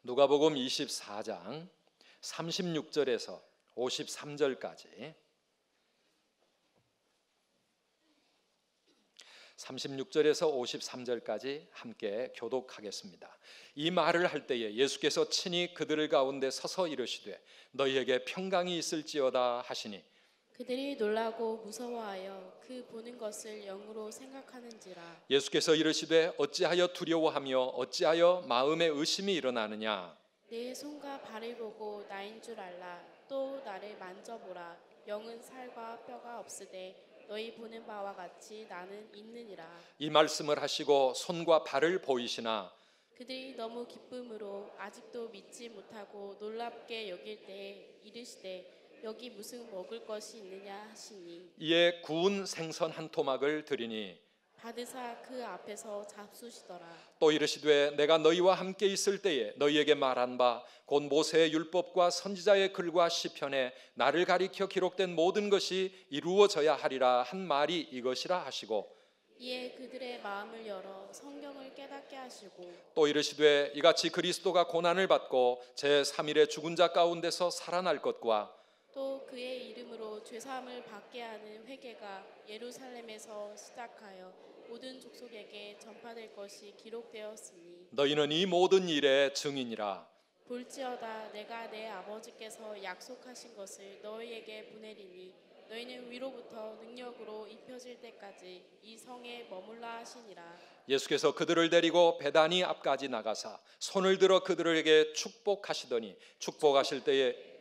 누가복음 24장 36절에서 53절까지 36절에서 53절까지 함께 교독하겠습니다. 이 말을 할 때에 예수께서 친히 그들 가운데 서서 이르시되 너희에게 평강이 있을지어다 하시니 그들이 놀라고 무서워하여 그 보는 것을 영으로 생각하는지라. 예수께서 이르시되 어찌하여 두려워하며 어찌하여 마음에 의심이 일어나느냐. 내 손과 발을 보고 나인 줄 알라. 또 나를 만져보라. 영은 살과 뼈가 없으되 너희 보는 바와 같이 나는 있느니라. 이 말씀을 하시고 손과 발을 보이시나 그들이 너무 기쁨으로 아직도 믿지 못하고 놀랍게 여길 때에 이르시되 여기 무슨 먹을 것이 있느냐 하시니 이에 구운 생선 한 토막을 드리니 받으사 그 앞에서 잡수시더라. 또 이르시되 내가 너희와 함께 있을 때에 너희에게 말한 바 곧 모세의 율법과 선지자의 글과 시편에 나를 가리켜 기록된 모든 것이 이루어져야 하리라 한 말이 이것이라 하시고 이에 그들의 마음을 열어 성경을 깨닫게 하시고 또 이르시되 이같이 그리스도가 고난을 받고 제3일에 죽은 자 가운데서 살아날 것과 또 그의 이름으로 죄사함을 받게 하는 회개가 예루살렘에서 시작하여 모든 족속에게 전파될 것이 기록되었으니 너희는 이 모든 일의 증인이라. 볼지어다 내가 내 아버지께서 약속하신 것을 너희에게 보내리니 너희는 위로부터 능력으로 입혀질 때까지 이 성에 머물라 하시니라. 예수께서 그들을 데리고 베다니 앞까지 나가사 손을 들어 그들에게 축복하시더니 축복하실 때에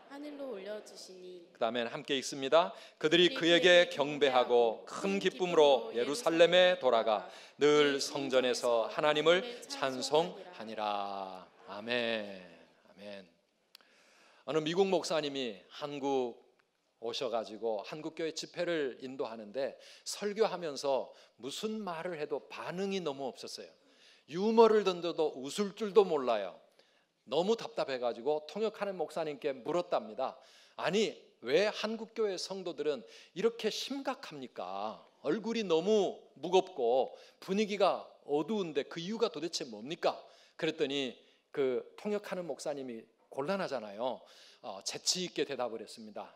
하늘로 올려주시니 그 다음에 함께 읽습니다. 그들이 그에게 경배하고 큰 기쁨으로 예루살렘에 돌아가 늘 성전에서 하나님을 찬송하니라. 아멘. 아멘. 어느 미국 목사님이 한국 오셔가지고 한국교회 집회를 인도하는데 설교하면서 무슨 말을 해도 반응이 너무 없었어요. 유머를 던져도 웃을 줄도 몰라요. 너무 답답해가지고 통역하는 목사님께 물었답니다. 아니 왜 한국교회 성도들은 이렇게 심각합니까? 얼굴이 너무 무겁고 분위기가 어두운데 그 이유가 도대체 뭡니까? 그랬더니 그 통역하는 목사님이 곤란하잖아요. 재치 있게 대답을 했습니다.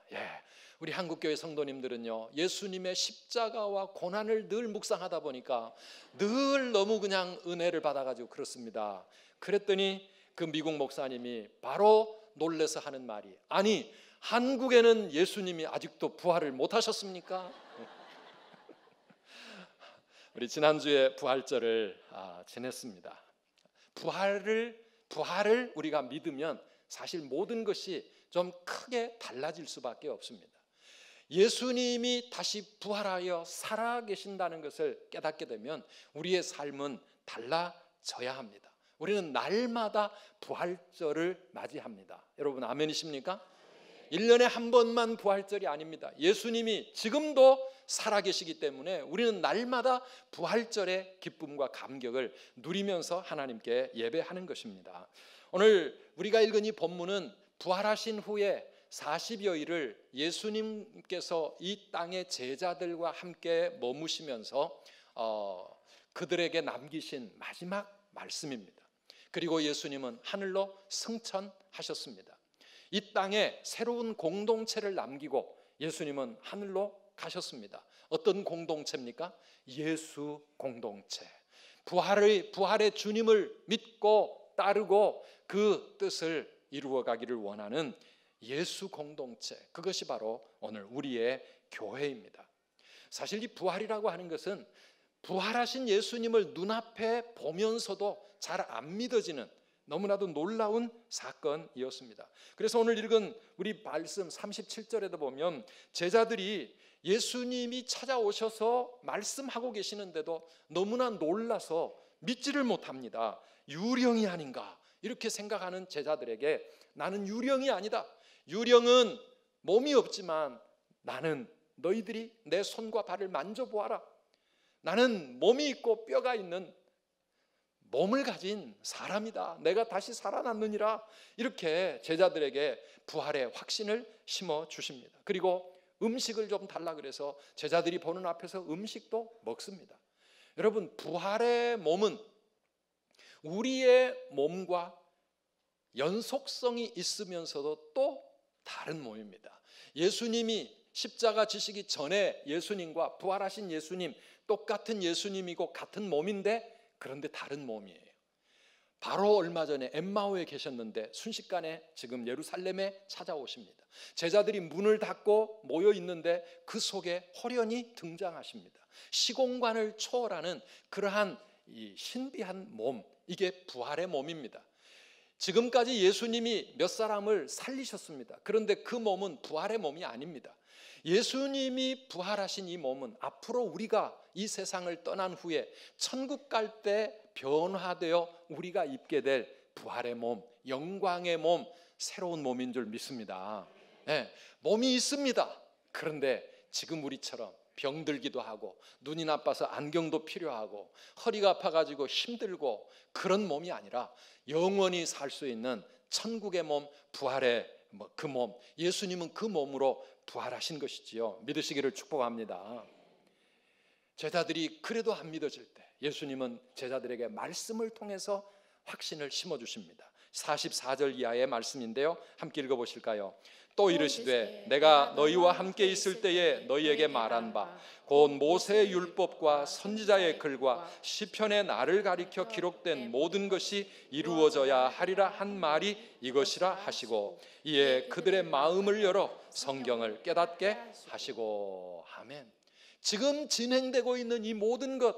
우리 한국교회 성도님들은요 예수님의 십자가와 고난을 늘 묵상하다 보니까 늘 너무 그냥 은혜를 받아가지고 그렇습니다. 그랬더니 그 미국 목사님이 바로 놀래서 하는 말이 아니 한국에는 예수님이 아직도 부활을 못하셨습니까? 우리 지난주에 부활절을 지냈습니다. 부활을 우리가 믿으면 사실 모든 것이 좀 크게 달라질 수밖에 없습니다. 예수님이 다시 부활하여 살아계신다는 것을 깨닫게 되면 우리의 삶은 달라져야 합니다. 우리는 날마다 부활절을 맞이합니다. 여러분 아멘이십니까? 1년에 한 번만 부활절이 아닙니다. 예수님이 지금도 살아계시기 때문에 우리는 날마다 부활절의 기쁨과 감격을 누리면서 하나님께 예배하는 것입니다. 오늘 우리가 읽은 이 본문은 부활하신 후에 40여일을 예수님께서 이 땅의 제자들과 함께 머무시면서 그들에게 남기신 마지막 말씀입니다. 그리고 예수님은 하늘로 승천하셨습니다. 이 땅에 새로운 공동체를 남기고 예수님은 하늘로 가셨습니다. 어떤 공동체입니까? 예수 공동체. 부활의 주님을 믿고 따르고 그 뜻을 이루어가기를 원하는 예수 공동체. 그것이 바로 오늘 우리의 교회입니다. 사실 이 부활이라고 하는 것은 부활하신 예수님을 눈앞에 보면서도 잘 안 믿어지는 너무나도 놀라운 사건이었습니다. 그래서 오늘 읽은 우리 말씀 37절에도 보면 제자들이 예수님이 찾아오셔서 말씀하고 계시는데도 너무나 놀라서 믿지를 못합니다. 유령이 아닌가 이렇게 생각하는 제자들에게 나는 유령이 아니다. 유령은 몸이 없지만 나는 너희들이 내 손과 발을 만져보아라. 나는 몸이 있고 뼈가 있는 몸을 가진 사람이다. 내가 다시 살아났느니라. 이렇게 제자들에게 부활의 확신을 심어 주십니다. 그리고 음식을 좀 달라 그래서 제자들이 보는 앞에서 음식도 먹습니다. 여러분 부활의 몸은 우리의 몸과 연속성이 있으면서도 또 다른 몸입니다. 예수님이 십자가 지시기 전에 예수님과 부활하신 예수님, 똑같은 예수님이고 같은 몸인데 그런데 다른 몸이에요. 바로 얼마 전에 엠마오에 계셨는데 순식간에 지금 예루살렘에 찾아오십니다. 제자들이 문을 닫고 모여 있는데 그 속에 호련히 등장하십니다. 시공간을 초월하는 그러한 이 신비한 몸, 이게 부활의 몸입니다. 지금까지 예수님이 몇 사람을 살리셨습니다. 그런데 그 몸은 부활의 몸이 아닙니다. 예수님이 부활하신 이 몸은 앞으로 우리가 이 세상을 떠난 후에 천국 갈 때 변화되어 우리가 입게 될 부활의 몸, 영광의 몸, 새로운 몸인 줄 믿습니다. 네, 몸이 있습니다. 그런데 지금 우리처럼 병들기도 하고 눈이 나빠서 안경도 필요하고 허리가 아파가지고 힘들고 그런 몸이 아니라 영원히 살 수 있는 천국의 몸, 부활의 그 몸, 예수님은 그 몸으로 부활하신 것이지요. 믿으시기를 축복합니다. 제자들이 그래도 안 믿어질 때 예수님은 제자들에게 말씀을 통해서 확신을 심어주십니다. 44절 이하의 말씀인데요, 함께 읽어보실까요? 또 이르시되 내가 너희와 함께 있을 때에 너희에게 말한 바 곧 모세의 율법과 선지자의 글과 시편의 나를 가리켜 기록된 모든 것이 이루어져야 하리라 한 말이 이것이라 하시고 이에 그들의 마음을 열어 성경을 깨닫게 하시고. 아멘. 지금 진행되고 있는 이 모든 것,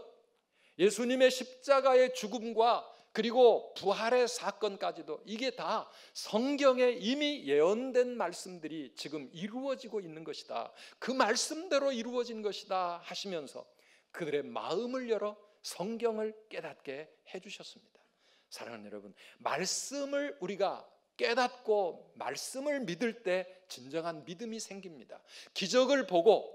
예수님의 십자가의 죽음과 그리고 부활의 사건까지도 이게 다 성경에 이미 예언된 말씀들이 지금 이루어지고 있는 것이다. 그 말씀대로 이루어진 것이다 하시면서 그들의 마음을 열어 성경을 깨닫게 해주셨습니다. 사랑하는 여러분, 말씀을 우리가 깨닫고 말씀을 믿을 때 진정한 믿음이 생깁니다. 기적을 보고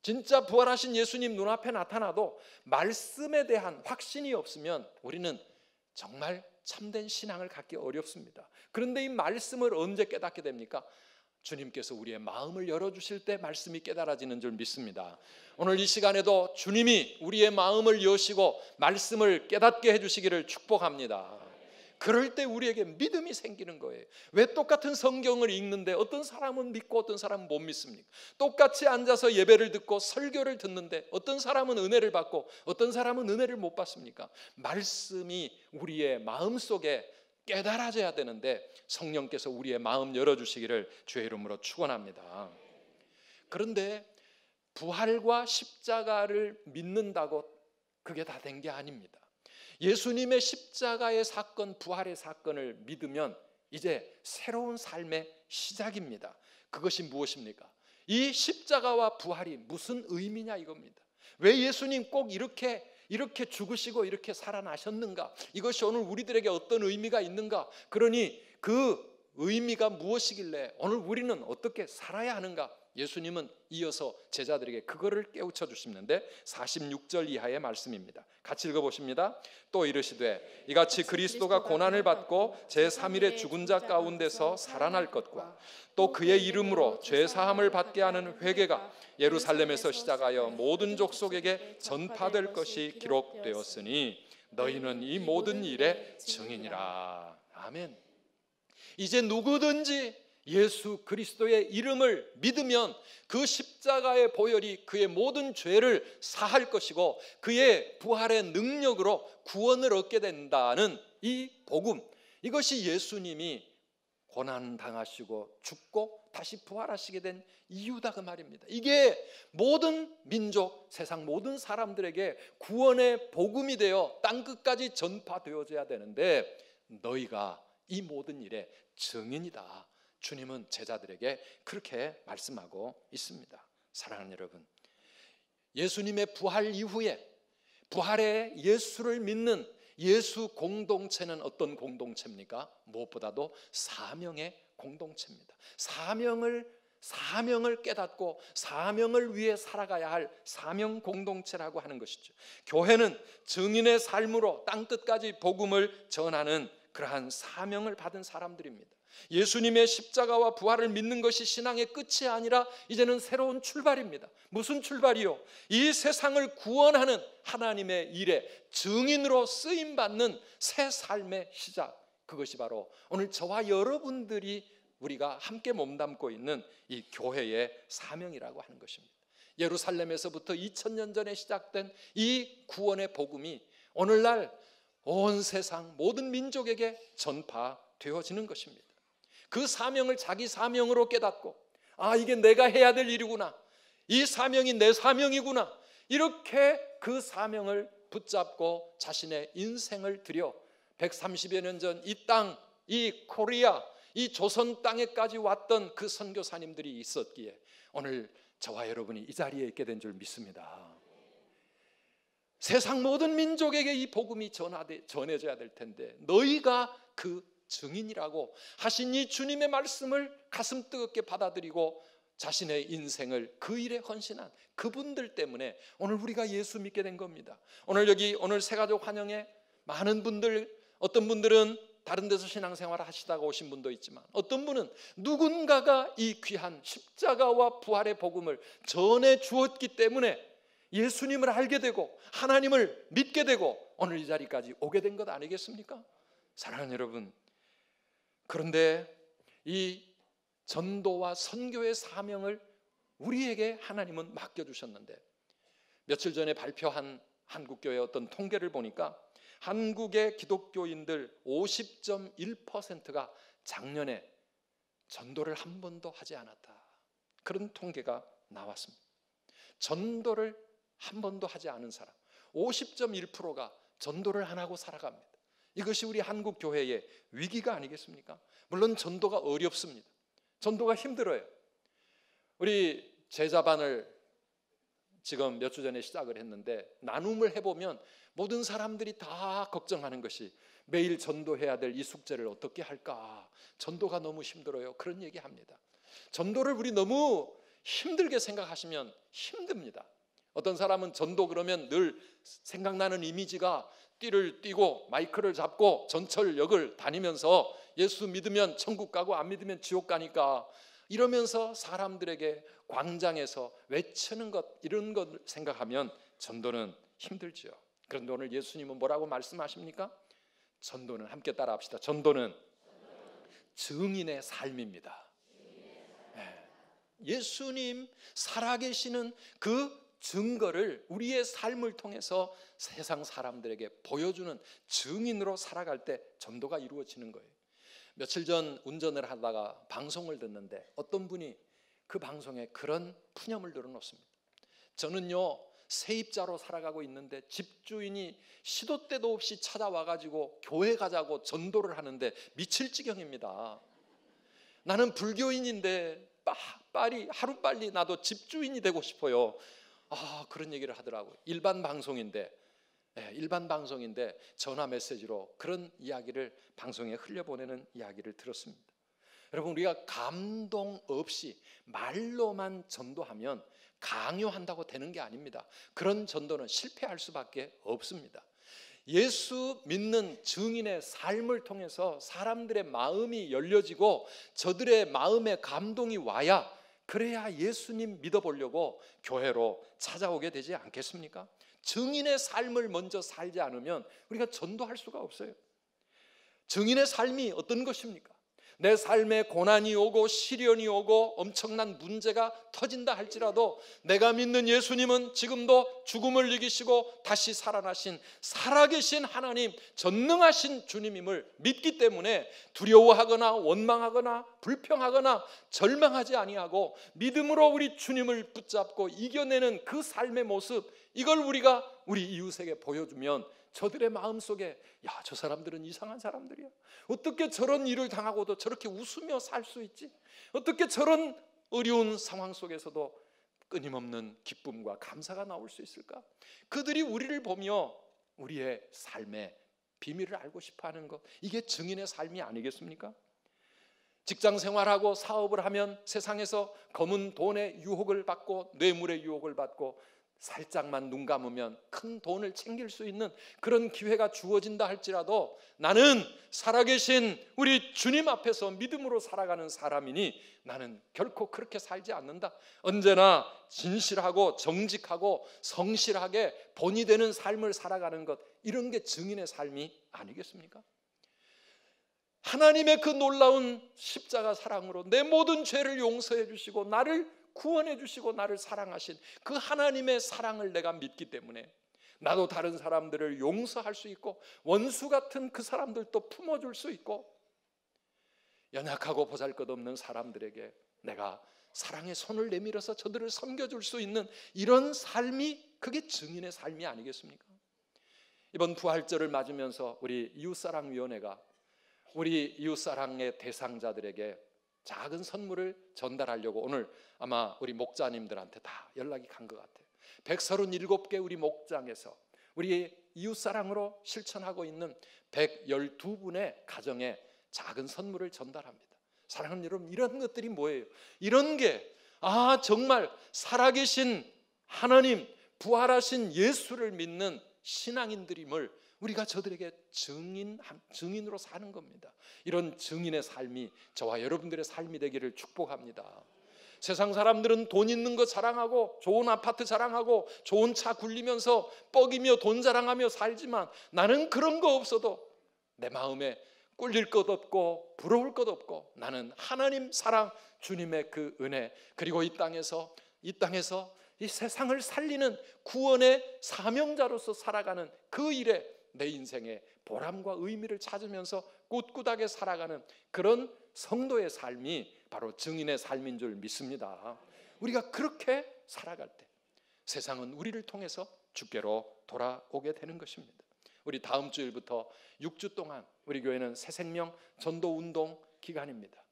진짜 부활하신 예수님 눈앞에 나타나도 말씀에 대한 확신이 없으면 우리는 정말 참된 신앙을 갖기 어렵습니다. 그런데 이 말씀을 언제 깨닫게 됩니까? 주님께서 우리의 마음을 열어주실 때 말씀이 깨달아지는 줄 믿습니다. 오늘 이 시간에도 주님이 우리의 마음을 여시고 말씀을 깨닫게 해주시기를 축복합니다. 그럴 때 우리에게 믿음이 생기는 거예요. 왜 똑같은 성경을 읽는데 어떤 사람은 믿고 어떤 사람은 못 믿습니까? 똑같이 앉아서 예배를 듣고 설교를 듣는데 어떤 사람은 은혜를 받고 어떤 사람은 은혜를 못 받습니까? 말씀이 우리의 마음속에 깨달아져야 되는데 성령께서 우리의 마음 열어주시기를 주의 이름으로 축원합니다. 그런데 부활과 십자가를 믿는다고 그게 다 된 게 아닙니다. 예수님의 십자가의 사건, 부활의 사건을 믿으면 이제 새로운 삶의 시작입니다. 그것이 무엇입니까? 이 십자가와 부활이 무슨 의미냐 이겁니다. 왜 예수님 꼭 이렇게 죽으시고 이렇게 살아나셨는가? 이것이 오늘 우리들에게 어떤 의미가 있는가? 그러니 그 의미가 무엇이길래 오늘 우리는 어떻게 살아야 하는가? 예수님은 이어서 제자들에게 그거를 깨우쳐 주시는데 46절 이하의 말씀입니다. 같이 읽어보십니다. 또 이르시되 이같이 그리스도가 고난을 받고 제3일에 죽은 자 가운데서 살아날 것과 또 그의 이름으로 죄사함을 받게 하는 회개가 예루살렘에서 시작하여 모든 족속에게 전파될 것이 기록되었으니 너희는 이 모든 일의 증인이라. 아멘. 이제 누구든지 예수 그리스도의 이름을 믿으면 그 십자가의 보혈이 그의 모든 죄를 사할 것이고 그의 부활의 능력으로 구원을 얻게 된다는 이 복음, 이것이 예수님이 고난당하시고 죽고 다시 부활하시게 된 이유다 그 말입니다. 이게 모든 민족, 세상 모든 사람들에게 구원의 복음이 되어 땅끝까지 전파되어져야 되는데 너희가 이 모든 일의 증인이다. 주님은 제자들에게 그렇게 말씀하고 있습니다. 사랑하는 여러분, 예수님의 부활 이후에 부활의 예수를 믿는 예수 공동체는 어떤 공동체입니까? 무엇보다도 사명의 공동체입니다. 사명을 깨닫고 사명을 위해 살아가야 할 사명 공동체라고 하는 것이죠. 교회는 증인의 삶으로 땅끝까지 복음을 전하는 그러한 사명을 받은 사람들입니다. 예수님의 십자가와 부활을 믿는 것이 신앙의 끝이 아니라 이제는 새로운 출발입니다. 무슨 출발이요? 이 세상을 구원하는 하나님의 일에 증인으로 쓰임받는 새 삶의 시작. 그것이 바로 오늘 저와 여러분들이 우리가 함께 몸담고 있는 이 교회의 사명이라고 하는 것입니다. 예루살렘에서부터 2000년 전에 시작된 이 구원의 복음이 오늘날 온 세상 모든 민족에게 전파되어지는 것입니다. 그 사명을 자기 사명으로 깨닫고, 아, 이게 내가 해야 될 일이구나, 이 사명이 내 사명이구나, 이렇게 그 사명을 붙잡고 자신의 인생을 들여 130여 년 전 이 땅, 이 코리아, 이 조선 땅에까지 왔던 그 선교사님들이 있었기에 오늘 저와 여러분이 이 자리에 있게 된 줄 믿습니다. 세상 모든 민족에게 이 복음이 전해져야 될 텐데, 너희가 그 증인이라고 하신 이 주님의 말씀을 가슴 뜨겁게 받아들이고 자신의 인생을 그 일에 헌신한 그분들 때문에 오늘 우리가 예수 믿게 된 겁니다. 오늘 새가족 환영에 많은 분들, 어떤 분들은 다른 데서 신앙생활을 하시다가 오신 분도 있지만, 어떤 분은 누군가가 이 귀한 십자가와 부활의 복음을 전해 주었기 때문에 예수님을 알게 되고 하나님을 믿게 되고 오늘 이 자리까지 오게 된 것 아니겠습니까? 사랑하는 여러분, 그런데 이 전도와 선교의 사명을 우리에게 하나님은 맡겨주셨는데, 며칠 전에 발표한 한국교회 어떤 통계를 보니까 한국의 기독교인들 50.1%가 작년에 전도를 한 번도 하지 않았다, 그런 통계가 나왔습니다. 전도를 한 번도 하지 않은 사람 50.1%가 전도를 안 하고 살아갑니다. 이것이 우리 한국 교회의 위기가 아니겠습니까? 물론 전도가 어렵습니다. 전도가 힘들어요. 우리 제자반을 지금 몇 주 전에 시작을 했는데, 나눔을 해보면 모든 사람들이 다 걱정하는 것이 매일 전도해야 될 이 숙제를 어떻게 할까, 전도가 너무 힘들어요, 그런 얘기합니다. 전도를 우리 너무 힘들게 생각하시면 힘듭니다. 어떤 사람은 전도 그러면 늘 생각나는 이미지가 띠를 띠고 마이크를 잡고 전철역을 다니면서 예수 믿으면 천국 가고 안 믿으면 지옥 가니까 이러면서 사람들에게 광장에서 외치는 것, 이런 것 생각하면 전도는 힘들죠. 그런데 오늘 예수님은 뭐라고 말씀하십니까? 전도는, 함께 따라합시다. 전도는 증인의 삶입니다. 예수님 살아계시는 그 증거를 우리의 삶을 통해서 세상 사람들에게 보여주는 증인으로 살아갈 때 전도가 이루어지는 거예요. 며칠 전 운전을 하다가 방송을 듣는데 어떤 분이 그 방송에 그런 푸념을 늘어놓습니다. 저는요, 세입자로 살아가고 있는데 집주인이 시도 때도 없이 찾아와가지고 교회 가자고 전도를 하는데 미칠 지경입니다. 나는 불교인인데 하루빨리 나도 집주인이 되고 싶어요. 그런 얘기를 하더라고요. 일반 방송인데 전화 메시지로 그런 이야기를 방송에 흘려보내는 이야기를 들었습니다. 여러분, 우리가 감동 없이 말로만 전도하면 강요한다고 되는 게 아닙니다. 그런 전도는 실패할 수밖에 없습니다. 예수 믿는 증인의 삶을 통해서 사람들의 마음이 열려지고 저들의 마음에 감동이 와야, 그래야 예수님 믿어보려고 교회로 찾아오게 되지 않겠습니까? 증인의 삶을 먼저 살지 않으면 우리가 전도할 수가 없어요. 증인의 삶이 어떤 것입니까? 내 삶에 고난이 오고 시련이 오고 엄청난 문제가 터진다 할지라도 내가 믿는 예수님은 지금도 죽음을 이기시고 다시 살아나신 살아계신 하나님, 전능하신 주님임을 믿기 때문에 두려워하거나 원망하거나 불평하거나 절망하지 아니하고 믿음으로 우리 주님을 붙잡고 이겨내는 그 삶의 모습, 이걸 우리가 우리 이웃에게 보여주면 저들의 마음속에, 야, 저 사람들은 이상한 사람들이야, 어떻게 저런 일을 당하고도 저렇게 웃으며 살 수 있지, 어떻게 저런 어려운 상황 속에서도 끊임없는 기쁨과 감사가 나올 수 있을까? 그들이 우리를 보며 우리의 삶의 비밀을 알고 싶어하는 것, 이게 증인의 삶이 아니겠습니까? 직장 생활하고 사업을 하면 세상에서 검은 돈의 유혹을 받고 뇌물의 유혹을 받고 살짝만 눈 감으면 큰 돈을 챙길 수 있는 그런 기회가 주어진다 할지라도 나는 살아계신 우리 주님 앞에서 믿음으로 살아가는 사람이니 나는 결코 그렇게 살지 않는다. 언제나 진실하고 정직하고 성실하게 본이 되는 삶을 살아가는 것, 이런 게 증인의 삶이 아니겠습니까? 하나님의 그 놀라운 십자가 사랑으로 내 모든 죄를 용서해 주시고 나를 구원해 주시고 나를 사랑하신 그 하나님의 사랑을 내가 믿기 때문에 나도 다른 사람들을 용서할 수 있고 원수 같은 그 사람들도 품어줄 수 있고 연약하고 보잘것없는 사람들에게 내가 사랑의 손을 내밀어서 저들을 섬겨줄 수 있는 이런 삶이, 그게 증인의 삶이 아니겠습니까? 이번 부활절을 맞으면서 우리 이웃사랑위원회가 우리 이웃사랑의 대상자들에게 작은 선물을 전달하려고 오늘 아마 우리 목자님들한테 다 연락이 간 것 같아요. 137개 우리 목장에서 우리 이웃사랑으로 실천하고 있는 112분의 가정에 작은 선물을 전달합니다. 사랑하는 여러분, 이런 것들이 뭐예요? 이런 게 정말 살아계신 하나님, 부활하신 예수를 믿는 신앙인들임을 우리가 저들에게 증인으로 사는 겁니다. 이런 증인의 삶이 저와 여러분들의 삶이 되기를 축복합니다. 세상 사람들은 돈 있는 거 자랑하고 좋은 아파트 자랑하고 좋은 차 굴리면서 뻐기며 돈 자랑하며 살지만 나는 그런 거 없어도 내 마음에 꿀릴 것 없고 부러울 것 없고 나는 하나님 사랑, 주님의 그 은혜, 그리고 이 땅에서 이 세상을 살리는 구원의 사명자로서 살아가는 그 일에 내 인생의 보람과 의미를 찾으면서 꿋꿋하게 살아가는 그런 성도의 삶이 바로 증인의 삶인 줄 믿습니다. 우리가 그렇게 살아갈 때 세상은 우리를 통해서 주께로 돌아오게 되는 것입니다. 우리 다음 주일부터 6주 동안 우리 교회는 새생명 전도운동 기간입니다.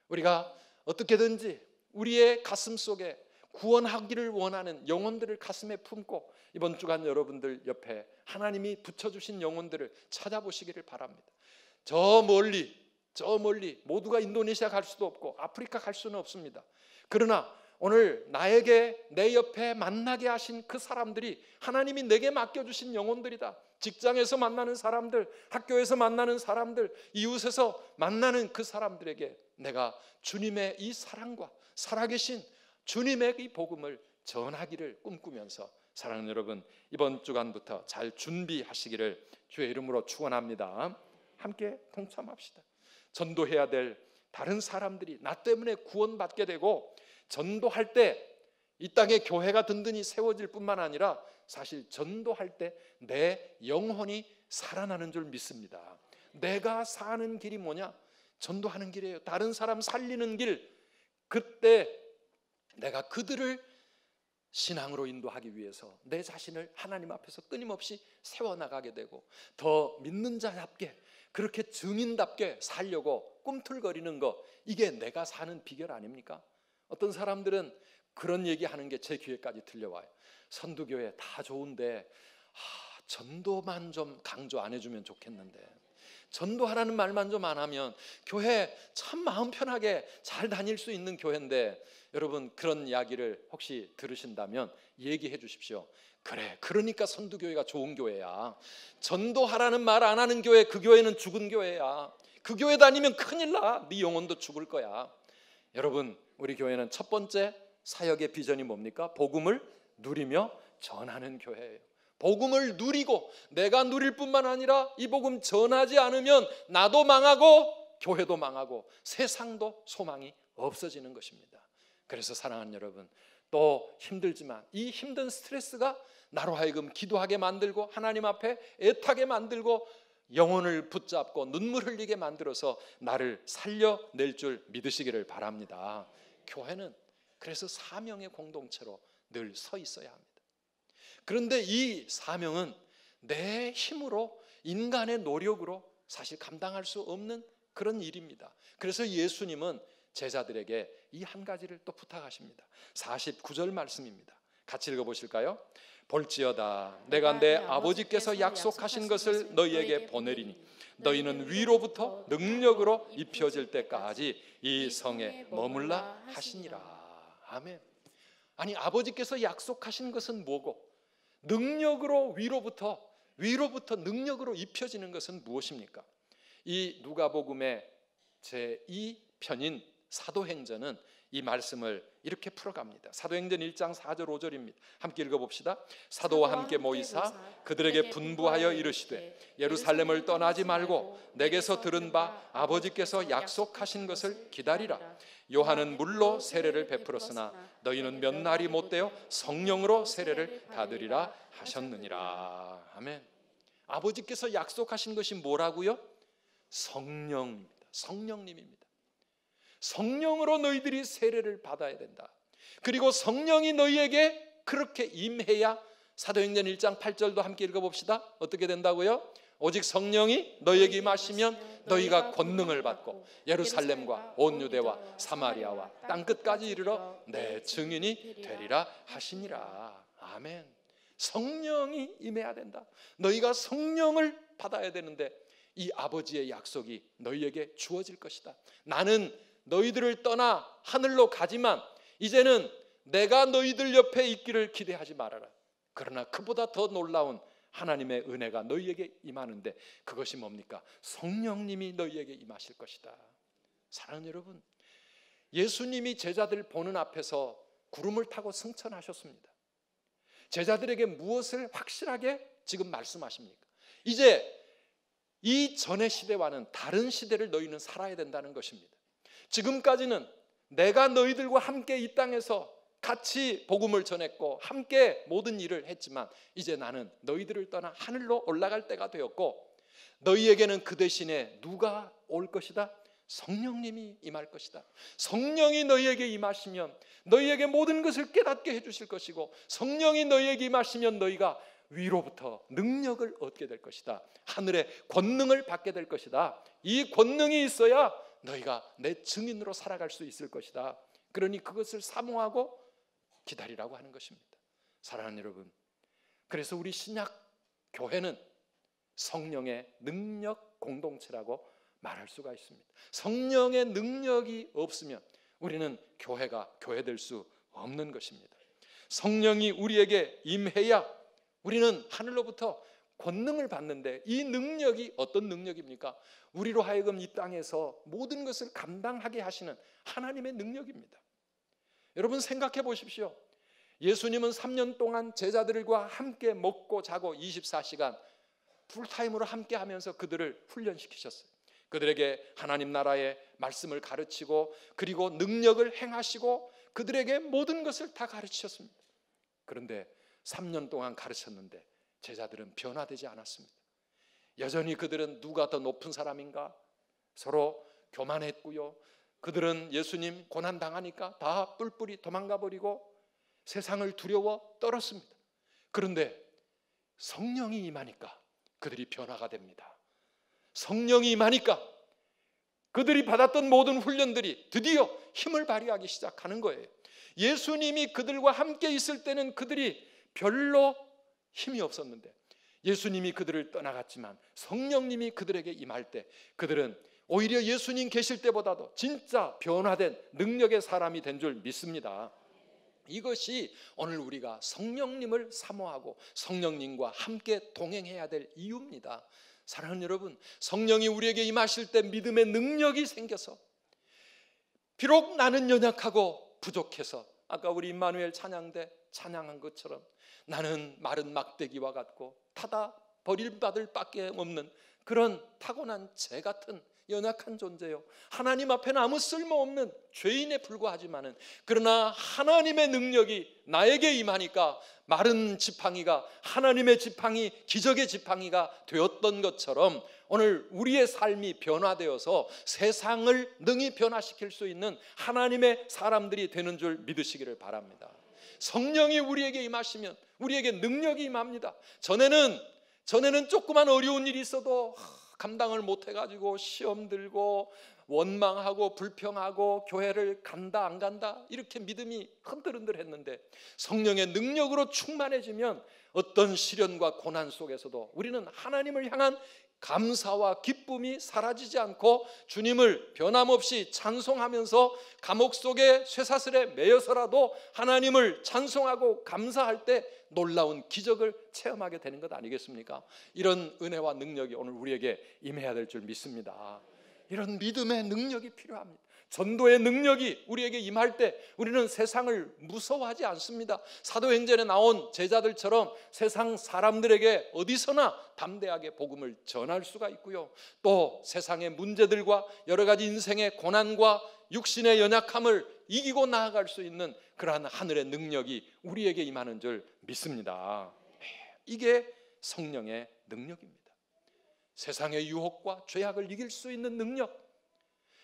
우리가 어떻게든지 우리의 가슴 속에 구원하기를 원하는 영혼들을 가슴에 품고 이번 주간 여러분들 옆에 하나님이 붙여주신 영혼들을 찾아보시기를 바랍니다. 저 멀리 모두가 인도네시아 갈 수도 없고 아프리카 갈 수는 없습니다. 그러나 오늘 나에게 내 옆에 만나게 하신 그 사람들이 하나님이 내게 맡겨주신 영혼들이다. 직장에서 만나는 사람들, 학교에서 만나는 사람들, 이웃에서 만나는 그 사람들에게 내가 주님의 이 사랑과 살아계신 주님의 이 복음을 전하기를 꿈꾸면서 사랑하는 여러분, 이번 주간부터 잘 준비하시기를 주의 이름으로 축원합니다. 함께 동참합시다. 전도해야 될 다른 사람들이 나 때문에 구원받게 되고 전도할 때 이 땅에 교회가 든든히 세워질 뿐만 아니라 사실 전도할 때 내 영혼이 살아나는 줄 믿습니다. 내가 사는 길이 뭐냐? 전도하는 길이에요. 다른 사람 살리는 길. 그때 내가 그들을 신앙으로 인도하기 위해서 내 자신을 하나님 앞에서 끊임없이 세워나가게 되고 더 믿는 자답게 그렇게 증인답게 살려고 꿈틀거리는 것, 이게 내가 사는 비결 아닙니까? 어떤 사람들은 그런 얘기하는 게 제 귀에까지 들려와요. 선두교회 다 좋은데 전도만 좀 강조 안 해주면 좋겠는데, 전도하라는 말만 좀 안 하면 교회 참 마음 편하게 잘 다닐 수 있는 교회인데, 여러분 그런 이야기를 혹시 들으신다면 얘기해 주십시오. 그래, 그러니까 선두교회가 좋은 교회야. 전도하라는 말 안 하는 교회, 그 교회는 죽은 교회야. 그 교회 다니면 큰일 나. 네 영혼도 죽을 거야. 여러분, 우리 교회는 첫 번째 사역의 비전이 뭡니까? 복음을 누리며 전하는 교회예요. 복음을 누리고 내가 누릴 뿐만 아니라 이 복음 전하지 않으면 나도 망하고 교회도 망하고 세상도 소망이 없어지는 것입니다. 그래서 사랑하는 여러분, 또 힘들지만 이 힘든 스트레스가 나로 하여금 기도하게 만들고 하나님 앞에 애타게 만들고 영혼을 붙잡고 눈물 흘리게 만들어서 나를 살려낼 줄 믿으시기를 바랍니다. 교회는 그래서 사명의 공동체로 늘 서 있어야 합니다. 그런데 이 사명은 내 힘으로, 인간의 노력으로 사실 감당할 수 없는 그런 일입니다. 그래서 예수님은 제자들에게 이 한 가지를 또 부탁하십니다. 49절 말씀입니다. 같이 읽어보실까요? 볼지어다 내가 내 아버지께서 약속하신 것을 너희에게 보내리니 너희는 위로부터 능력으로 입혀질 때까지 이 성에 머물라 하시니라. 아멘. 아니, 아버지께서 약속하신 것은 뭐고, 능력으로 위로부터 능력으로 입혀지는 것은 무엇입니까? 이 누가복음의 제2편인 사도행전은 이 말씀을 이렇게 풀어갑니다. 사도행전 1장 4절 5절입니다. 함께 읽어봅시다. 사도와 함께 모이사 그들에게 분부하여 이르시되 예루살렘을 떠나지 말고 내게서 들은 바 아버지께서 약속하신 것을 기다리라. 요한은 물로 세례를 베풀었으나 너희는 몇 날이 못되어 성령으로 세례를 받으리라 하셨느니라. 아멘. 아버지께서 약속하신 것이 뭐라고요? 성령입니다. 성령님입니다. 성령으로 너희들이 세례를 받아야 된다. 그리고 성령이 너희에게 그렇게 임해야, 사도행전 1장 8절도 함께 읽어봅시다. 어떻게 된다고요? 오직 성령이 너희에게 임하시면 너희가 권능을 받고 예루살렘과 온 유대와 사마리아와 땅끝까지 이르러 내 증인이 되리라 하시니라. 아멘. 성령이 임해야 된다. 너희가 성령을 받아야 되는데 이 아버지의 약속이 너희에게 주어질 것이다. 나는 너희들을 떠나 하늘로 가지만 이제는 내가 너희들 옆에 있기를 기대하지 말아라. 그러나 그보다 더 놀라운 하나님의 은혜가 너희에게 임하는데 그것이 뭡니까? 성령님이 너희에게 임하실 것이다. 사랑하는 여러분, 예수님이 제자들 보는 앞에서 구름을 타고 승천하셨습니다. 제자들에게 무엇을 확실하게 지금 말씀하십니까? 이제 이 전의 시대와는 다른 시대를 너희는 살아야 된다는 것입니다. 지금까지는 내가 너희들과 함께 이 땅에서 같이 복음을 전했고 함께 모든 일을 했지만 이제 나는 너희들을 떠나 하늘로 올라갈 때가 되었고 너희에게는 그 대신에 누가 올 것이다? 성령님이 임할 것이다. 성령이 너희에게 임하시면 너희에게 모든 것을 깨닫게 해주실 것이고 성령이 너희에게 임하시면 너희가 위로부터 능력을 얻게 될 것이다. 하늘의 권능을 받게 될 것이다. 이 권능이 있어야 너희가 내 증인으로 살아갈 수 있을 것이다. 그러니 그것을 사모하고 기다리라고 하는 것입니다. 사랑하는 여러분, 그래서 우리 신약 교회는 성령의 능력 공동체라고 말할 수가 있습니다. 성령의 능력이 없으면 우리는 교회가 교회될 수 없는 것입니다. 성령이 우리에게 임해야 우리는 하늘로부터 권능을 받는데 이 능력이 어떤 능력입니까? 우리로 하여금 이 땅에서 모든 것을 감당하게 하시는 하나님의 능력입니다. 여러분 생각해 보십시오. 예수님은 3년 동안 제자들과 함께 먹고 자고 24시간 풀타임으로 함께 하면서 그들을 훈련시키셨어요. 그들에게 하나님 나라의 말씀을 가르치고 그리고 능력을 행하시고 그들에게 모든 것을 다 가르치셨습니다. 그런데 3년 동안 가르쳤는데 제자들은 변화되지 않았습니다. 여전히 그들은 누가 더 높은 사람인가 서로 교만했고요. 그들은 예수님 고난당하니까 다 뿔뿔이 도망가 버리고 세상을 두려워 떨었습니다. 그런데 성령이 임하니까 그들이 변화가 됩니다. 성령이 임하니까 그들이 받았던 모든 훈련들이 드디어 힘을 발휘하기 시작하는 거예요. 예수님이 그들과 함께 있을 때는 그들이 별로 힘이 없었는데 예수님이 그들을 떠나갔지만 성령님이 그들에게 임할 때 그들은 오히려 예수님 계실 때보다도 진짜 변화된 능력의 사람이 된 줄 믿습니다. 이것이 오늘 우리가 성령님을 사모하고 성령님과 함께 동행해야 될 이유입니다. 사랑하는 여러분, 성령이 우리에게 임하실 때 믿음의 능력이 생겨서 비록 나는 연약하고 부족해서 아까 우리 임마누엘 찬양대 찬양한 것처럼 나는 마른 막대기와 같고 타다 버림받을 밖에 없는 그런 타고난 재 같은 연약한 존재요. 하나님 앞에는 아무 쓸모없는 죄인에 불과하지만은 그러나 하나님의 능력이 나에게 임하니까 마른 지팡이가 하나님의 지팡이, 기적의 지팡이가 되었던 것처럼 오늘 우리의 삶이 변화되어서 세상을 능히 변화시킬 수 있는 하나님의 사람들이 되는 줄 믿으시기를 바랍니다. 성령이 우리에게 임하시면 우리에게 능력이 임합니다. 전에는 조그만 어려운 일이 있어도 감당을 못해가지고 시험 들고 원망하고 불평하고 교회를 간다 안 간다 이렇게 믿음이 흔들흔들했는데 성령의 능력으로 충만해지면 어떤 시련과 고난 속에서도 우리는 하나님을 향한 감사와 기쁨이 사라지지 않고 주님을 변함없이 찬송하면서 감옥 속에 쇠사슬에 매여서라도 하나님을 찬송하고 감사할 때 놀라운 기적을 체험하게 되는 것 아니겠습니까? 이런 은혜와 능력이 오늘 우리에게 임해야 될 줄 믿습니다. 이런 믿음의 능력이 필요합니다. 전도의 능력이 우리에게 임할 때 우리는 세상을 무서워하지 않습니다. 사도행전에 나온 제자들처럼 세상 사람들에게 어디서나 담대하게 복음을 전할 수가 있고요. 또 세상의 문제들과 여러 가지 인생의 고난과 육신의 연약함을 이기고 나아갈 수 있는 그러한 하늘의 능력이 우리에게 임하는 줄 믿습니다. 이게 성령의 능력입니다. 세상의 유혹과 죄악을 이길 수 있는 능력,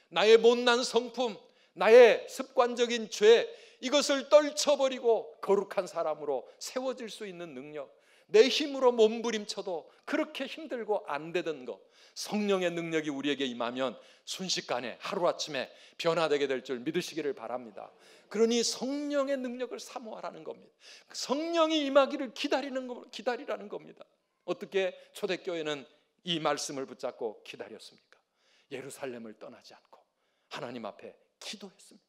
나의 못난 성품, 나의 습관적인 죄, 이것을 떨쳐버리고 거룩한 사람으로 세워질 수 있는 능력, 내 힘으로 몸부림쳐도 그렇게 힘들고 안 되던 것, 성령의 능력이 우리에게 임하면 순식간에 하루아침에 변화되게 될 줄 믿으시기를 바랍니다. 그러니 성령의 능력을 사모하라는 겁니다. 성령이 임하기를 기다리라는 겁니다. 어떻게 초대교회는 이 말씀을 붙잡고 기다렸습니까? 예루살렘을 떠나지 않고 하나님 앞에 기도했습니다.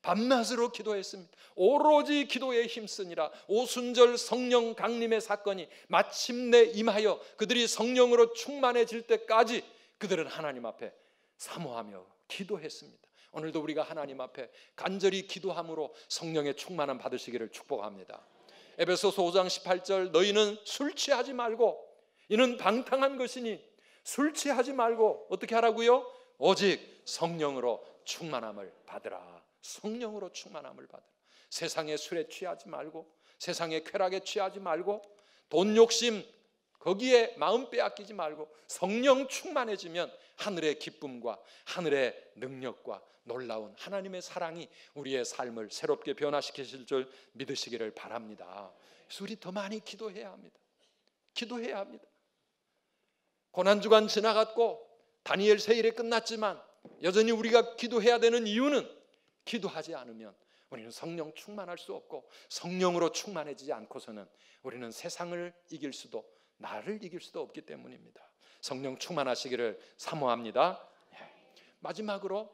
밤낮으로 기도했습니다. 오로지 기도에 힘쓰니라. 오순절 성령 강림의 사건이 마침내 임하여 그들이 성령으로 충만해질 때까지 그들은 하나님 앞에 사모하며 기도했습니다. 오늘도 우리가 하나님 앞에 간절히 기도함으로 성령의 충만함 받으시기를 축복합니다. 에베소서 5장 18절 너희는 술 취하지 말고 이는 방탕한 것이니 술 취하지 말고 어떻게 하라고요? 오직 성령으로 충만함을 받으라. 성령으로 충만함을 받으라. 세상의 술에 취하지 말고 세상의 쾌락에 취하지 말고 돈 욕심 거기에 마음 빼앗기지 말고 성령 충만해지면 하늘의 기쁨과 하늘의 능력과 놀라운 하나님의 사랑이 우리의 삶을 새롭게 변화시키실 줄 믿으시기를 바랍니다. 그래서 우리 더 많이 기도해야 합니다. 기도해야 합니다. 고난주간 지나갔고 다니엘 세일이 끝났지만 여전히 우리가 기도해야 되는 이유는 기도하지 않으면 우리는 성령 충만할 수 없고 성령으로 충만해지지 않고서는 우리는 세상을 이길 수도 나를 이길 수도 없기 때문입니다. 성령 충만하시기를 사모합니다. 마지막으로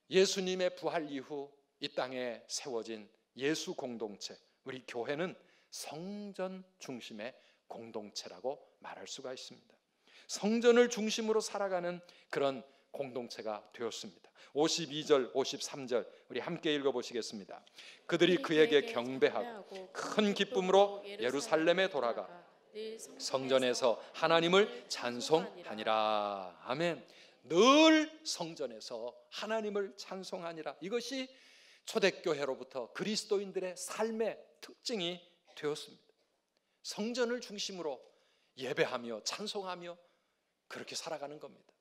예수님의 부활 이후 이 땅에 세워진 예수 공동체, 우리 교회는 성전 중심의 공동체라고 말할 수가 있습니다. 성전을 중심으로 살아가는 그런 공동체가 되었습니다. 52절, 53절 우리 함께 읽어보시겠습니다. 그들이 그에게 경배하고 큰 기쁨으로 예루살렘에 돌아가 성전에서 하나님을 찬송하니라. 아멘. 늘 성전에서 하나님을 찬송하니라. 이것이 초대교회로부터 그리스도인들의 삶의 특징이 되었습니다. 성전을 중심으로 예배하며 찬송하며 그렇게 살아가는 겁니다.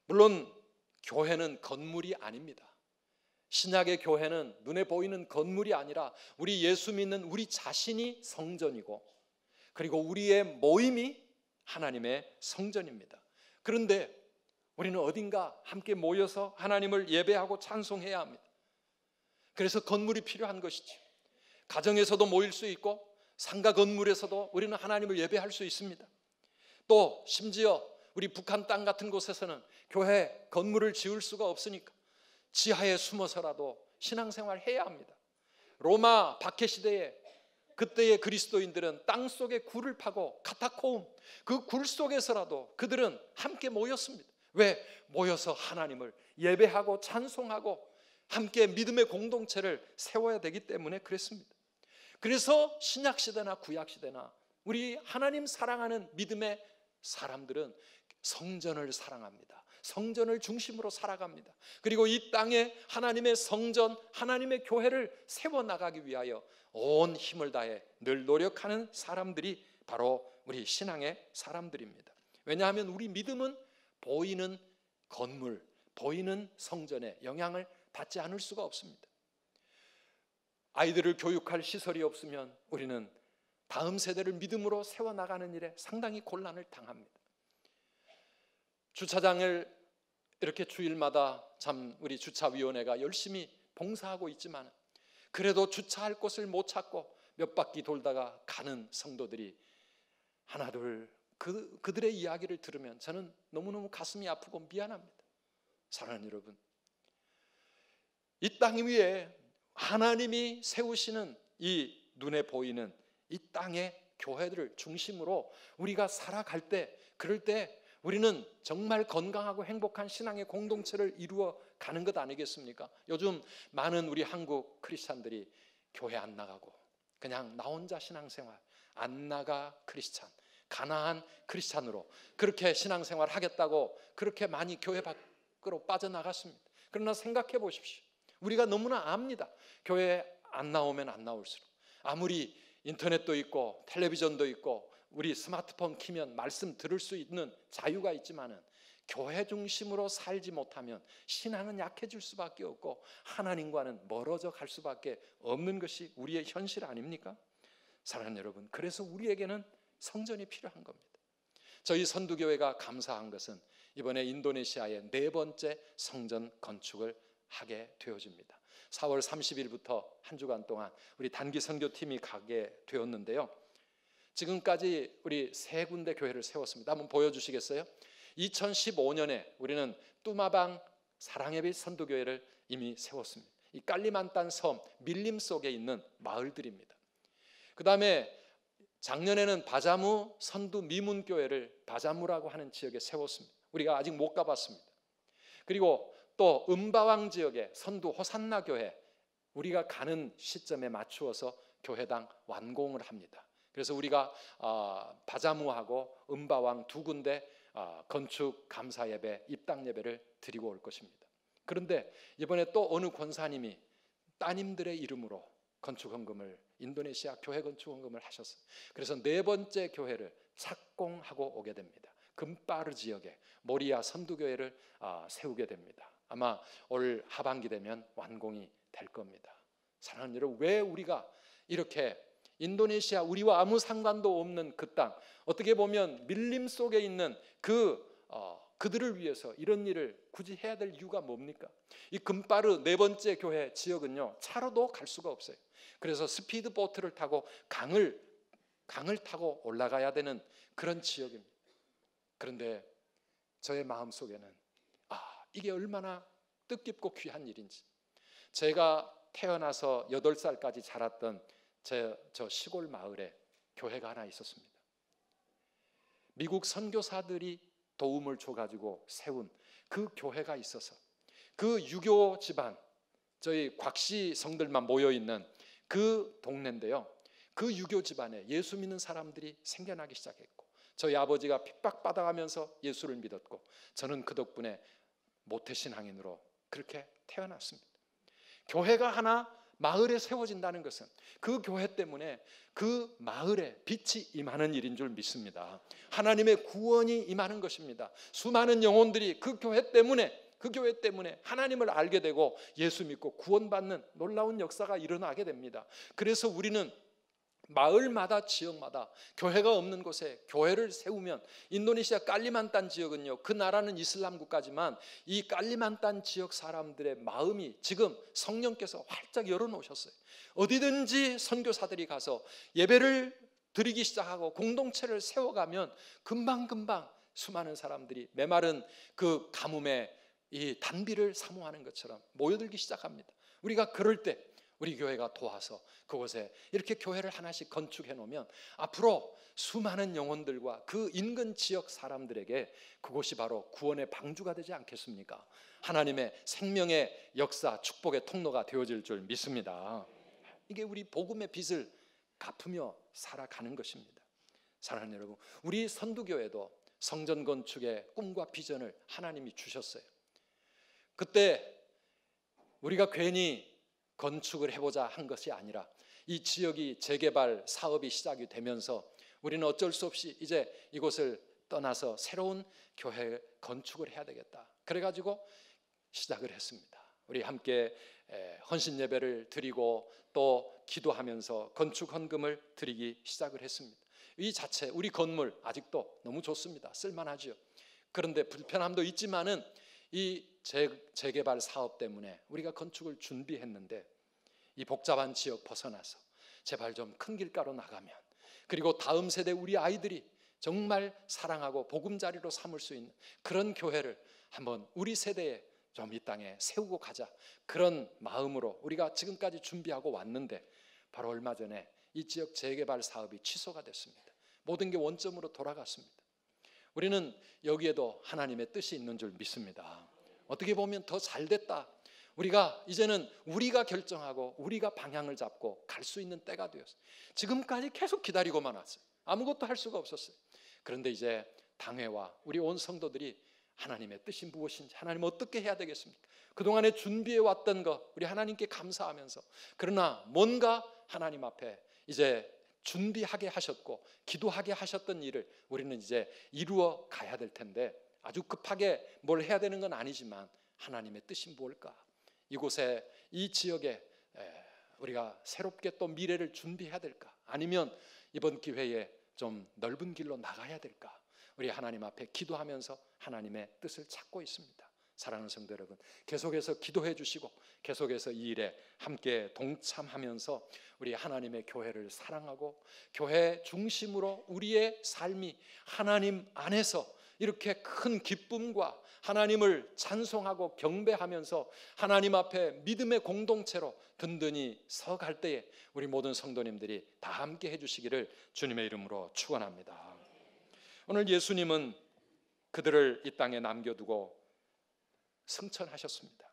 물론 교회는 건물이 아닙니다. 신약의 교회는 눈에 보이는 건물이 아니라 우리 예수 믿는 우리 자신이 성전이고 그리고 우리의 모임이 하나님의 성전입니다. 그런데 우리는 어딘가 함께 모여서 하나님을 예배하고 찬송해야 합니다. 그래서 건물이 필요한 것이죠. 가정에서도 모일 수 있고 상가 건물에서도 우리는 하나님을 예배할 수 있습니다. 또 심지어 우리 북한 땅 같은 곳에서는 교회 건물을 지을 수가 없으니까 지하에 숨어서라도 신앙생활 해야 합니다. 로마 박해 시대에 그때의 그리스도인들은 땅 속에 굴을 파고 카타콤 그 굴 속에서라도 그들은 함께 모였습니다. 왜? 모여서 하나님을 예배하고 찬송하고 함께 믿음의 공동체를 세워야 되기 때문에 그랬습니다. 그래서 신약시대나 구약시대나 우리 하나님 사랑하는 믿음의 사람들은 성전을 사랑합니다. 성전을 중심으로 살아갑니다. 그리고 이 땅에 하나님의 성전, 하나님의 교회를 세워나가기 위하여 온 힘을 다해 늘 노력하는 사람들이 바로 우리 신앙의 사람들입니다. 왜냐하면 우리 믿음은 보이는 건물, 보이는 성전의 영향을 받지 않을 수가 없습니다. 아이들을 교육할 시설이 없으면 우리는 다음 세대를 믿음으로 세워나가는 일에 상당히 곤란을 당합니다. 주차장을 이렇게 주일마다 참 우리 주차위원회가 열심히 봉사하고 있지만 그래도 주차할 곳을 못 찾고 몇 바퀴 돌다가 가는 성도들이 하나둘 그들의 이야기를 들으면 저는 너무너무 가슴이 아프고 미안합니다. 사랑하는 여러분, 이 땅 위에 하나님이 세우시는 이 눈에 보이는 이 땅의 교회들을 중심으로 우리가 살아갈 때, 그럴 때 우리는 정말 건강하고 행복한 신앙의 공동체를 이루어 가는 것 아니겠습니까? 요즘 많은 우리 한국 크리스찬들이 교회 안 나가고 그냥 나 혼자 신앙생활, 안 나가 크리스찬, 가난한 크리스찬으로 그렇게 신앙생활 하겠다고 그렇게 많이 교회 밖으로 빠져나갔습니다. 그러나 생각해 보십시오. 우리가 너무나 압니다. 교회 안 나오면 안 나올수록, 아무리 인터넷도 있고 텔레비전도 있고 우리 스마트폰 키면 말씀 들을 수 있는 자유가 있지만은 교회 중심으로 살지 못하면 신앙은 약해질 수밖에 없고 하나님과는 멀어져 갈 수밖에 없는 것이 우리의 현실 아닙니까? 사랑하는 여러분, 그래서 우리에게는 성전이 필요한 겁니다. 저희 선두교회가 감사한 것은 이번에 인도네시아의 4번째 성전 건축을 하게 되어집니다. 4월 30일부터 한 주간 동안 우리 단기 선교팀이 가게 되었는데요, 지금까지 우리 3군데 교회를 세웠습니다. 한번 보여주시겠어요? 2015년에 우리는 뚜마방 사랑의 빛 선두교회를 이미 세웠습니다. 이 깔리만탄 섬 밀림 속에 있는 마을들입니다. 그 다음에 작년에는 바자무 선두 미문교회를 바자무라고 하는 지역에 세웠습니다. 우리가 아직 못 가봤습니다. 그리고 또 음바왕 지역의 선두 호산나 교회, 우리가 가는 시점에 맞추어서 교회당 완공을 합니다. 그래서 우리가 바자무하고 음바왕 2군데 건축 감사 예배, 입당 예배를 드리고 올 것입니다. 그런데 이번에 또 어느 권사님이 따님들의 이름으로 건축 헌금을, 인도네시아 교회 건축 헌금을 하셨어요. 그래서 4번째 교회를 착공하고 오게 됩니다. 금빠르 지역에 모리아 선두교회를 세우게 됩니다. 아마 올 하반기 되면 완공이 될 겁니다. 사랑하는 여러분, 왜 우리가 이렇게 인도네시아, 우리와 아무 상관도 없는 그 땅, 어떻게 보면 밀림 속에 있는 그들을 위해서 이런 일을 굳이 해야 될 이유가 뭡니까? 이 금빠르 4번째 교회 지역은요, 차로도 갈 수가 없어요. 그래서 스피드보트를 타고 강을 타고 올라가야 되는 그런 지역입니다. 그런데 저의 마음속에는 이게 얼마나 뜻깊고 귀한 일인지, 제가 태어나서 8살까지 자랐던 저 시골 마을에 교회가 하나 있었습니다. 미국 선교사들이 도움을 줘가지고 세운 그 교회가 있어서 그 유교 집안, 저희 곽씨 성들만 모여있는 그 동네인데요, 그 유교 집안에 예수 믿는 사람들이 생겨나기 시작했고, 저희 아버지가 핍박받아가면서 예수를 믿었고, 저는 그 덕분에 모태신앙인으로 그렇게 태어났습니다. 교회가 하나 마을에 세워진다는 것은 그 교회 때문에 그 마을에 빛이 임하는 일인 줄 믿습니다. 하나님의 구원이 임하는 것입니다. 수많은 영혼들이 그 교회 때문에 하나님을 알게 되고 예수 믿고 구원받는 놀라운 역사가 일어나게 됩니다. 그래서 우리는 마을마다, 지역마다 교회가 없는 곳에 교회를 세우면, 인도네시아 깔리만탄 지역은요, 그 나라는 이슬람 국가지만 이 깔리만탄 지역 사람들의 마음이 지금 성령께서 활짝 열어놓으셨어요. 어디든지 선교사들이 가서 예배를 드리기 시작하고 공동체를 세워가면 금방금방 수많은 사람들이 메마른 그 가뭄에 이 단비를 사모하는 것처럼 모여들기 시작합니다. 우리가 그럴 때 우리 교회가 도와서 그곳에 이렇게 교회를 하나씩 건축해 놓으면 앞으로 수많은 영혼들과 그 인근 지역 사람들에게 그곳이 바로 구원의 방주가 되지 않겠습니까? 하나님의 생명의 역사, 축복의 통로가 되어질 줄 믿습니다. 이게 우리 복음의 빚을 갚으며 살아가는 것입니다. 사랑하는 여러분, 우리 선두교회도 성전 건축의 꿈과 비전을 하나님이 주셨어요. 그때 우리가 괜히 건축을 해보자 한 것이 아니라 이 지역이 재개발 사업이 시작이 되면서 우리는 어쩔 수 없이 이제 이곳을 떠나서 새로운 교회 건축을 해야 되겠다. 그래가지고 시작을 했습니다. 우리 함께 헌신 예배를 드리고 또 기도하면서 건축 헌금을 드리기 시작을 했습니다. 이 자체 우리 건물 아직도 너무 좋습니다. 쓸만하죠. 그런데 불편함도 있지만은 이 재개발 사업 때문에 우리가 건축을 준비했는데 이 복잡한 지역 벗어나서 제발 좀 큰 길가로 나가면, 그리고 다음 세대 우리 아이들이 정말 사랑하고 보금자리로 삼을 수 있는 그런 교회를 한번 우리 세대에 좀 이 땅에 세우고 가자, 그런 마음으로 우리가 지금까지 준비하고 왔는데 바로 얼마 전에 이 지역 재개발 사업이 취소가 됐습니다. 모든 게 원점으로 돌아갔습니다. 우리는 여기에도 하나님의 뜻이 있는 줄 믿습니다. 어떻게 보면 더 잘됐다, 우리가 이제는 우리가 결정하고 우리가 방향을 잡고 갈 수 있는 때가 되었어요. 지금까지 계속 기다리고만 왔어요. 아무것도 할 수가 없었어요. 그런데 이제 당회와 우리 온 성도들이 하나님의 뜻이 무엇인지, 하나님 어떻게 해야 되겠습니까? 그동안에 준비해 왔던 거 우리 하나님께 감사하면서, 그러나 뭔가 하나님 앞에 이제 준비하게 하셨고 기도하게 하셨던 일을 우리는 이제 이루어 가야 될 텐데, 아주 급하게 뭘 해야 되는 건 아니지만 하나님의 뜻이 뭘까? 이곳에, 이 지역에 우리가 새롭게 또 미래를 준비해야 될까? 아니면 이번 기회에 좀 넓은 길로 나가야 될까? 우리 하나님 앞에 기도하면서 하나님의 뜻을 찾고 있습니다. 사랑하는 성도 여러분, 계속해서 기도해 주시고 계속해서 이 일에 함께 동참하면서 우리 하나님의 교회를 사랑하고 교회 중심으로 우리의 삶이 하나님 안에서 이렇게 큰 기쁨과 하나님을 찬송하고 경배하면서 하나님 앞에 믿음의 공동체로 든든히 서갈 때에 우리 모든 성도님들이 다 함께 해주시기를 주님의 이름으로 축원합니다. 오늘 예수님은 그들을 이 땅에 남겨두고 승천하셨습니다.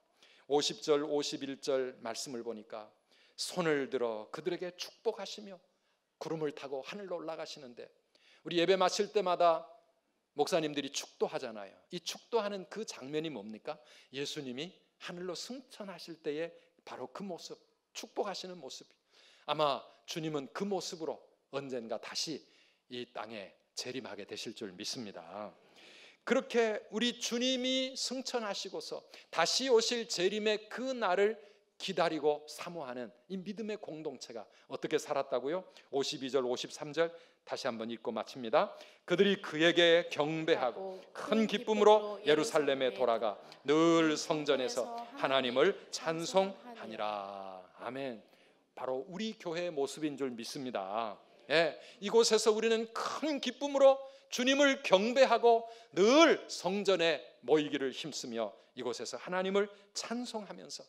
50절 51절 말씀을 보니까 손을 들어 그들에게 축복하시며 구름을 타고 하늘로 올라가시는데, 우리 예배 마칠 때마다 목사님들이 축도하잖아요. 이 축도하는 그 장면이 뭡니까? 예수님이 하늘로 승천하실 때의 바로 그 모습, 축복하시는 모습. 아마 주님은 그 모습으로 언젠가 다시 이 땅에 재림하게 되실 줄 믿습니다. 그렇게 우리 주님이 승천하시고서 다시 오실 재림의 그 날을 기다리고 사모하는 이 믿음의 공동체가 어떻게 살았다고요? 52절 53절 다시 한번 읽고 마칩니다. 그들이 그에게 경배하고 큰 기쁨으로 예루살렘에 돌아가 늘 성전에서 하나님을 찬송하니라. 아멘. 바로 우리 교회의 모습인 줄 믿습니다. 이곳에서 우리는 큰 기쁨으로 주님을 경배하고 늘 성전에 모이기를 힘쓰며 이곳에서 하나님을 찬송하면서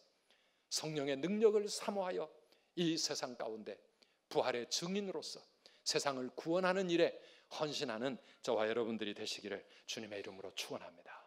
성령의 능력을 사모하여 이 세상 가운데 부활의 증인으로서 세상을 구원하는 일에 헌신하는 저와 여러분들이 되시기를 주님의 이름으로 축원합니다.